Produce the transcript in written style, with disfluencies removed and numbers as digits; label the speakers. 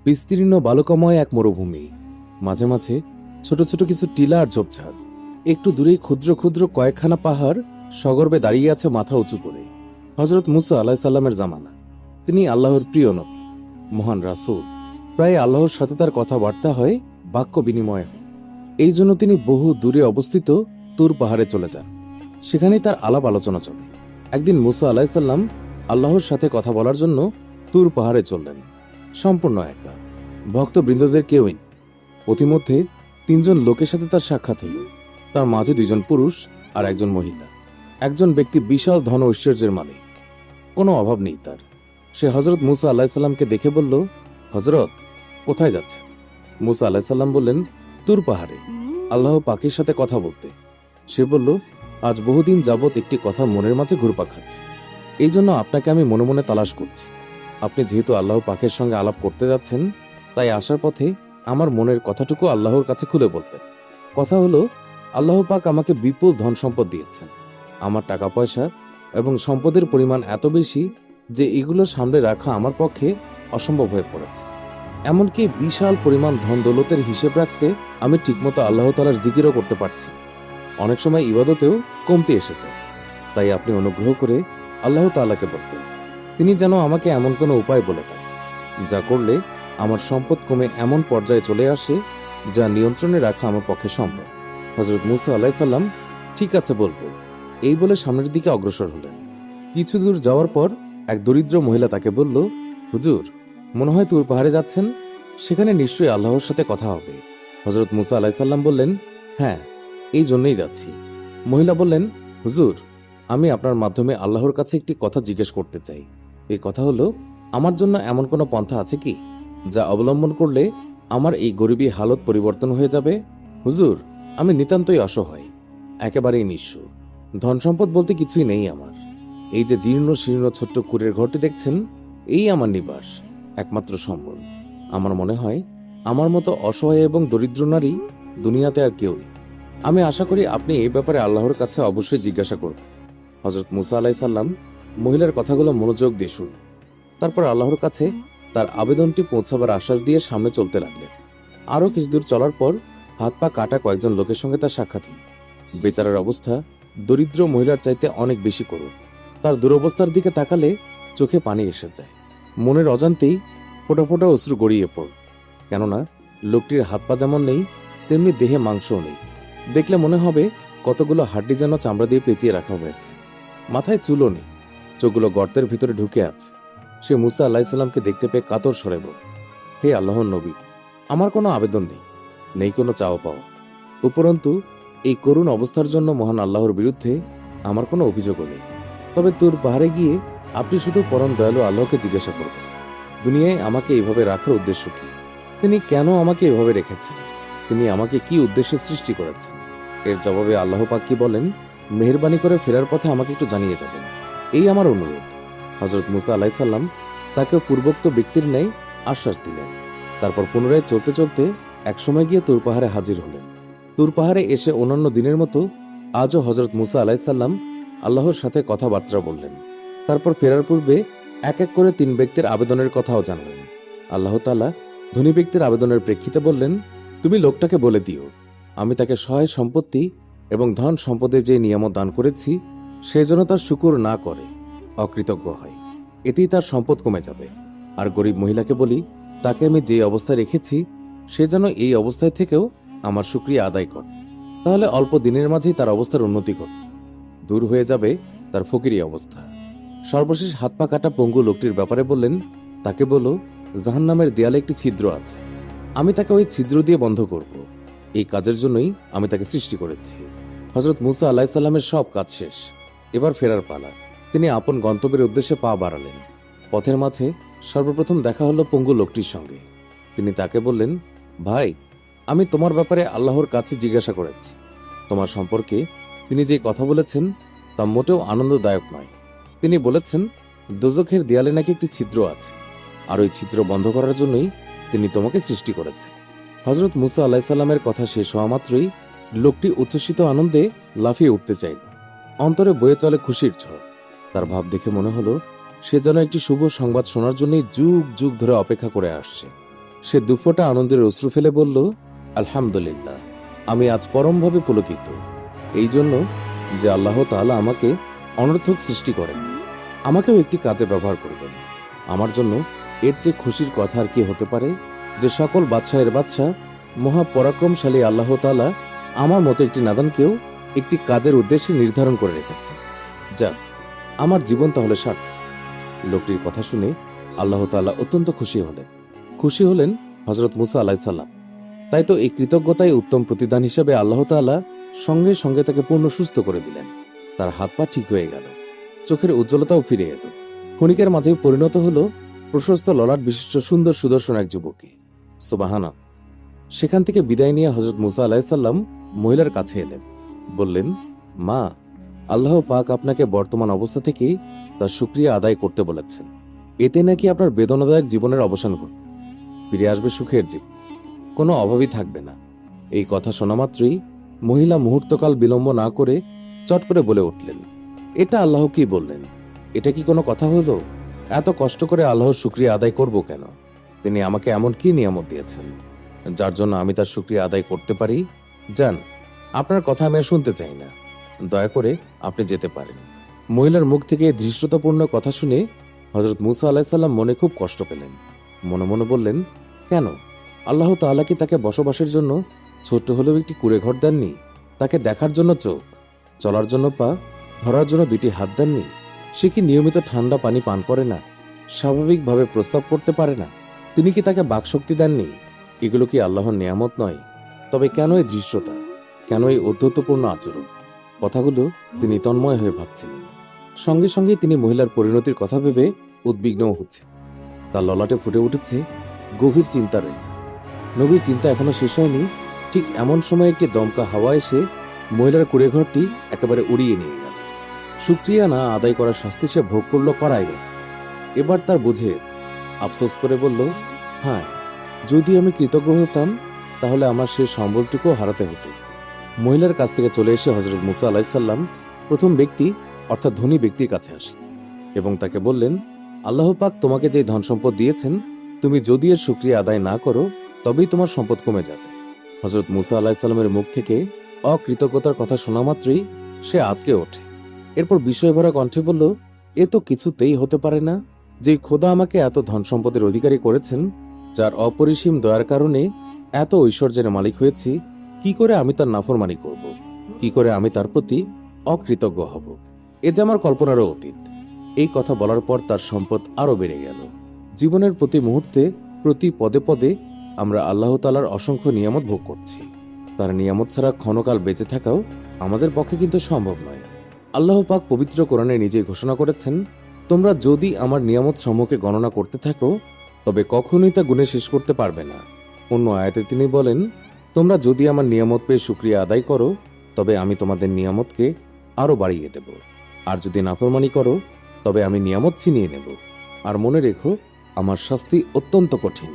Speaker 1: বিস্তীর্ণ বালুকাময় এক মরুভূমি, মাঝে মাঝে ছোট ছোট কিছু টিলা আর ঝোপঝাড়। একটু দূরেই ক্ষুদ্র ক্ষুদ্র কয়েকখানা পাহাড় সগর্বে দাঁড়িয়ে আছে মাথা উঁচু করে। হজরত মুসা আলাহিসাল্লামের জামানা। তিনি আল্লাহর প্রিয় নবী, মহান রাসূল। প্রায় আল্লাহর সাথে তার কথাবার্তা হয়, বাক্য বিনিময় হয়। এই জন্য তিনি বহু দূরে অবস্থিত তুর পাহাড়ে চলে যান। সেখানেই তার আলাপ আলোচনা চলে। একদিন মুসা আলাহিসাল্লাম আল্লাহর সাথে কথা বলার জন্য তুর পাহাড়ে চললেন, সম্পূর্ণ একা। ভক্তবৃন্দদের কেউই। পথিমধ্যে 3 জন লোকের সাথে তার সাক্ষাৎ হল। তার মাঝে 2 জন পুরুষ আর একজন মহিলা। একজন ব্যক্তি বিশাল ধন ঐশ্বর্যের মালিক, কোনো অভাব নেই তার। সে হজরত মুসা আলাহিসাল্লামকে দেখে বলল, হজরত, কোথায় যাচ্ছে? মুসা আলাহিসাল্লাম বললেন, তুর পাহাড়ে আল্লাহ পাকের সাথে কথা বলতে। সে বলল, আজ বহুদিন যাবৎ একটি কথা মনের মাঝে ঘুরপাক খাচ্ছে। এই জন্য আপনাকে আমি মনে মনে তালাশ করছি। আপনি যেহেতু আল্লাহ পাকের সঙ্গে আলাপ করতে যাচ্ছেন, তাই আসার পথে আমার মনের কথাটুকু আল্লাহর কাছে খুলে বলবেন। কথা হলো, আল্লাহ পাক আমাকে বিপুল ধন সম্পদ দিয়েছেন। আমার টাকা পয়সা এবং সম্পদের পরিমাণ এত বেশি যে এগুলো সামনে রাখা আমার পক্ষে অসম্ভব হয়ে পড়েছে। এমনকি বিশাল পরিমাণ ধন দৌলতের হিসেব রাখতে আমি ঠিকমতো আল্লাহ তাআলার জিকিরও করতে পারছি। অনেক সময় ইবাদতেও কমতি এসেছে। তাই আপনি অনুগ্রহ করে আল্লাহ তাআলাকে বলবেন, তিনি যেন আমাকে এমন কোনো উপায় বলে দেন, যা করলে আমার সম্পদ কমে এমন পর্যায়ে চলে আসে যা নিয়ন্ত্রণে রাখা আমার পক্ষে সম্ভব। হযরত মুসা আলাইহিসসালাম, ঠিক আছে বলবো, এই বলে সামনের দিকে অগ্রসর হলেন। কিছু দূর যাওয়ার পর এক দরিদ্র মহিলা তাকে বলল, হুজুর, মনে হয় তুর পাহাড়ে যাচ্ছেন, সেখানে নিশ্চয়ই আল্লাহর সাথে কথা হবে। হযরত মুসা আলাইহিসসালাম বললেন, হ্যাঁ, এই জন্যই যাচ্ছি। মহিলা বললেন, হুজুর, আমি আপনার মাধ্যমে আল্লাহর কাছে একটি কথা জিজ্ঞেস করতে চাই। এই কথা হলো, আমার জন্য এমন কোনো পন্থা আছে কি যা অবলম্বন করলে আমার এই গরিবী হালত পরিবর্তন হয়ে যাবে? হুজুর, আমি নিতান্তই অসহায়, একেবারেই নিঃস্ব। ধন সম্পদ বলতে কিছুই নেই আমার। এই যে জীর্ণ শীর্ণ ছোট্ট কুড়ের ঘরটি দেখছেন, এই আমার নিবাস, একমাত্র সম্বল। আমার মনে হয় আমার মতো অসহায় এবং দরিদ্র নারী দুনিয়াতে আর কেউ নেই। আমি আশা করি আপনি এই ব্যাপারে আল্লাহর কাছে অবশ্যই জিজ্ঞাসা করবেন। হযরত মুসা আলাইহিসসালাম মহিলার কথাগুলো মনোযোগ দিয়ে শুনলেন। তারপর আল্লাহর কাছে তার আবেদনটি পৌঁছাবার আশ্বাস দিয়ে সামনে চলতে লাগলেন। আরও কিছু দূর চলার পর হাত পা কাটা কয়েকজন লোকের সঙ্গে তার সাক্ষাৎ হল। বেচারার অবস্থা দরিদ্র মহিলার চাইতে অনেক বেশি করুণ। তার দুরবস্থার দিকে তাকালে চোখে পানি এসে যায়। মনের অজান্তেই ফোঁটা ফোঁটা অশ্রু গড়িয়ে পড়ল। কেননা লোকটির হাত পা যেমন নেই, তেমনি দেহে মাংসও নেই। দেখলে মনে হবে কতগুলো হাড্ডি যেন চামড়া দিয়ে পেঁচিয়ে রাখা হয়েছে। মাথায় চুলও নেই, চোখগুলো গর্তের ভিতরে ঢুকে আছে। সে মুসা আলাইহিসসালামকে দেখতে পেয়ে কাতর স্বরে বলল, হে আল্লাহর নবী, আমার কোনো আবেদন নেই, নেই কোনো চাওয়া পাওয়া। উপরন্তু এই করুণ অবস্থার জন্য মহান আল্লাহর বিরুদ্ধে আমার কোনো অভিযোগও নেই। তবে তুর পাহাড়ে গিয়ে আপনি শুধু পরম দয়ালু আল্লাহকে জিজ্ঞাসা করবেন, দুনিয়ায় আমাকে এইভাবে রাখার উদ্দেশ্য কি? তিনি কেন আমাকে এভাবে রেখেছেন? তিনি আমাকে কি উদ্দেশ্যে সৃষ্টি করেছেন? এর জবাবে আল্লাহ পাক কি বলেন, মেহেরবানি করে ফেরার পথে আমাকে একটু জানিয়ে যাবেন, এই আমার অনুরোধ। হযরত মুসা আলাইহিসসালাম তাকে পূর্বোক্ত ব্যক্তির ন্যায় আশ্বাস দিলেন। তারপর পুনরায় চলতে চলতে একসময় গিয়ে তুর পাহাড়ে হাজির হলেন। তুর পাহাড়ে এসে অন্যান্য দিনের মতো আজও হযরত মুসা আলাইহিসসালাম আল্লাহর সাথে কথাবার্তা বললেন। তারপর ফেরার পূর্বে এক এক করে 3 ব্যক্তির আবেদনের কথাও জানলেন। আল্লাহ তাআলা ধনী ব্যক্তির আবেদনের প্রেক্ষিতে বললেন, তুমি লোকটাকে বলে দিও, আমি তাকে সহায় সম্পত্তি এবং ধন সম্পদের যে নিয়ামত দান করেছি, সে যেন তার শুকর না করে, অকৃতজ্ঞ হয়, এতেই তার সম্পদ কমে যাবে। আর গরিব মহিলাকে বলি, তাকে আমি যে অবস্থায় রেখেছি, সে যেন এই অবস্থায় থেকেও আমার শুকরিয়া আদায় করে। তাহলে অল্প দিনের মাঝেই তার অবস্থার উন্নতি ঘটবে, দূর হয়ে যাবে তার ফকিরি অবস্থা। সর্বশেষ হাত পা কাটা পঙ্গু লোকটির ব্যাপারে বললেন, তাকে বলো, জাহান্নামের দেয়ালে একটি ছিদ্র আছে, আমি তাকে ওই ছিদ্র দিয়ে বন্ধ করব। এই কাজের জন্যই আমি তাকে সৃষ্টি করেছি। হযরত মুসা আলাইহিসসালামের সব কাজ শেষ, এবার ফেরার পালা। তিনি আপন গন্তব্যের উদ্দেশ্যে পা বাড়ালেন। পথের মাঝে সর্বপ্রথম দেখা হলো পঙ্গু লোকটির সঙ্গে। তিনি তাকে বললেন, ভাই, আমি তোমার ব্যাপারে আল্লাহর কাছে জিজ্ঞাসা করেছি। তোমার সম্পর্কে তিনি যে কথা বলেছেন তা মোটেও আনন্দদায়ক নয়। তিনি বলেছেন, দোজখের দেয়ালে নাকি একটি ছিদ্র আছে, আর ওই ছিদ্র বন্ধ করার জন্যই তিনি তোমাকে সৃষ্টি করেছেন। হযরত মুসা আলাইহিসসালামের কথা শেষ হওয়া মাত্রই লোকটি উচ্ছ্বসিত আনন্দে লাফিয়ে উঠতে চাইল। অন্তরে বয়ে চলে খুশির ঝড়। তার ভাব দেখে মনে হলো সে যেন একটি শুভ সংবাদ শোনার জন্যই যুগ যুগ ধরে অপেক্ষা করে আসছে। সে দুফোঁটা আনন্দের অশ্রু ফেলে বলল, আলহামদুলিল্লাহ, আমি আজ পরমভাবে পুলকিত, এই জন্য যে আল্লাহ তাআলা আমাকে অনর্থক সৃষ্টি করেননি, আমাকেও একটি কাজে ব্যবহার করবেন। আমার জন্য এর চেয়ে খুশির কথা আর কি হতে পারে যে সকল বাদশাহের বাদশাহ মহাপরাক্রমশালী আল্লাহ তাআলা আমার মতো একটি নাদানকেও একটি কাজের উদ্দেশ্যে নির্ধারণ করে রেখেছেন। যাক, আমার জীবন তাহলে সার্থক। লোকটির কথা শুনে আল্লাহ তাআলা অত্যন্ত খুশি হলেন হযরত মুসা আলাইহিস সালাম। তাই তো এই কৃতজ্ঞতায় উত্তম প্রতিদান হিসেবে আল্লাহ তাআলা সঙ্গে সঙ্গে তাকে পূর্ণ সুস্থ করে দিলেন। তার হাত পা ঠিক হয়ে গেল, চোখের উজ্জ্বলতাও ফিরে এলো। ক্ষণিকের মাঝে পরিণত হলো প্রশস্ত ললাট বিশিষ্ট সুন্দর সুদর্শন এক যুবকে। সুবহানাল্লাহ। সেখান থেকে বিদায় নিয়ে হযরত মুসা আলাইহিস সালাম মহিলার কাছে এলেন, বললেন, মা, আল্লাহ পাক আপনাকে বর্তমান অবস্থা থেকে তার শুকরিয়া আদায় করতে বলেছেন। এতে নাকি আপনার বেদনাদায়ক জীবনের অবসান ঘটবে, ফিরে আসবে সুখের জীবন, কোনো অভাবই থাকবে না। এই কথা শোনা মাত্রই মহিলা মুহূর্তকাল বিলম্ব না করে চট করে বলে উঠলেন, এটা আল্লাহ কি বললেন? এটা কি কোনো কথা হলো? এত কষ্ট করে আল্লাহর শুকরিয়া আদায় করব কেন? তিনি আমাকে এমন কি নিয়ামত দিয়েছেন যার জন্য আমি তার শুকরিয়া আদায় করতে পারি? যান, আপনার কথা আমি আর শুনতে চাই না, দয়া করে আপনি যেতে পারেন। মহিলার মুখ থেকে ধৃষ্টতাপূর্ণ কথা শুনে হযরত মুসা আলাইহিস সালাম মনে খুব কষ্ট পেলেন। মনে মনে বললেন, কেন আল্লাহ তাআলা কি তাকে বসবাসের জন্য ছোট্ট হলেও একটি কুঁড়ে ঘর দেননি? তাকে দেখার জন্য চোখ, চলার জন্য পা, ধরার জন্য দুইটি হাত দেননি? সে কি নিয়মিত ঠান্ডা পানি পান করে না? স্বাভাবিকভাবে প্রস্তাব করতে পারে না? তিনি কি তাকে বাকশক্তি দেননি? এগুলো কি আল্লাহর নিয়ামত নয়? তবে কেন এই দৃশ্যতা, কেন এই অদ্ভুতপূর্ণ আচরণ? কথাগুলো তিনি তন্ময় হয়ে ভাবছিলেন। সঙ্গে সঙ্গে তিনি মহিলার পরিণতির কথা ভেবে উদ্বিগ্নও হচ্ছে। তার ললাটে ফুটে উঠেছে গভীর চিন্তার রেখা। নবীর চিন্তা এখনো শেষ হয়নি, ঠিক এমন সময় একটি দমকা হাওয়া এসে মহিলার কুঁড়েঘরটি একেবারে উড়িয়ে নিয়ে গেল। শুকরিয়া না আদায় করার শাস্তি সে ভোগ করল করাইল। এবার তার বুঝে আফসোস করে বলল, হ্যাঁ, যদি আমি কৃতজ্ঞ হতাম তাহলে আমার সে সম্বলটুকু হারাতে হতো। মহিলার কাছ থেকে চলে এসে হযরত মুসা আলাইহিস সালাম প্রথম ব্যক্তি অর্থাৎ ধনী ব্যক্তির কাছে আসেন এবং তাকে বললেন, আল্লাহ পাক তোমাকে যে ধন সম্পদ দিয়েছেন, তুমি যদি এর শুকরিয়া আদায় না করো তবেই তোমার সম্পদ কমে যাবে। হযরত মুসা আলাইহিস সালামের মুখ থেকে অকৃতজ্ঞতার কথা শোনা মাত্রই সে আঁতকে ওঠে। এরপর বিষয়ভরা কণ্ঠে বলল, এ তো কিছুতেই হতে পারে না যে খোদা আমাকে এত ধন সম্পদের অধিকারী করেছেন, যার অপরিসীম দয়ার কারণে এত ঐশ্বর্যের মালিক হয়েছি, কি করে আমি তার নাফরমানি করব? কি করে আমি তার প্রতি অকৃতজ্ঞ হব? এ যে আমার কল্পনারও অতীত। এই কথা বলার পর তার সম্পদ আরো বেড়ে গেল। জীবনের প্রতি মুহূর্তে, প্রতি পদে পদে আমরা আল্লাহ তাআলার অসংখ্য নিয়ামত ভোগ করছি। তার নিয়ামত ছাড়া ক্ষণকাল বেঁচে থাকাও আমাদের পক্ষে কিন্তু সম্ভব নয়। আল্লাহ পাক পবিত্র কোরআনে নিজেই ঘোষণা করেছেন, তোমরা যদি আমার নিয়ামত সমূহকে গণনা করতে থাকো তবে কখনোই তা গুণে শেষ করতে পারবে না। অন্য আয়াতে তিনি বলেন, তোমরা যদি আমার নিয়ামত পেয়ে শুকরিয়া আদায় করো তবে আমি তোমাদের নিয়ামতকে আরো বাড়িয়ে দেব, আর যদি নাফরমানি করো তবে আমি নিয়ামত ছিনিয়ে নেব। আর মনে রেখো, আমার শাস্তি অত্যন্ত কঠিন।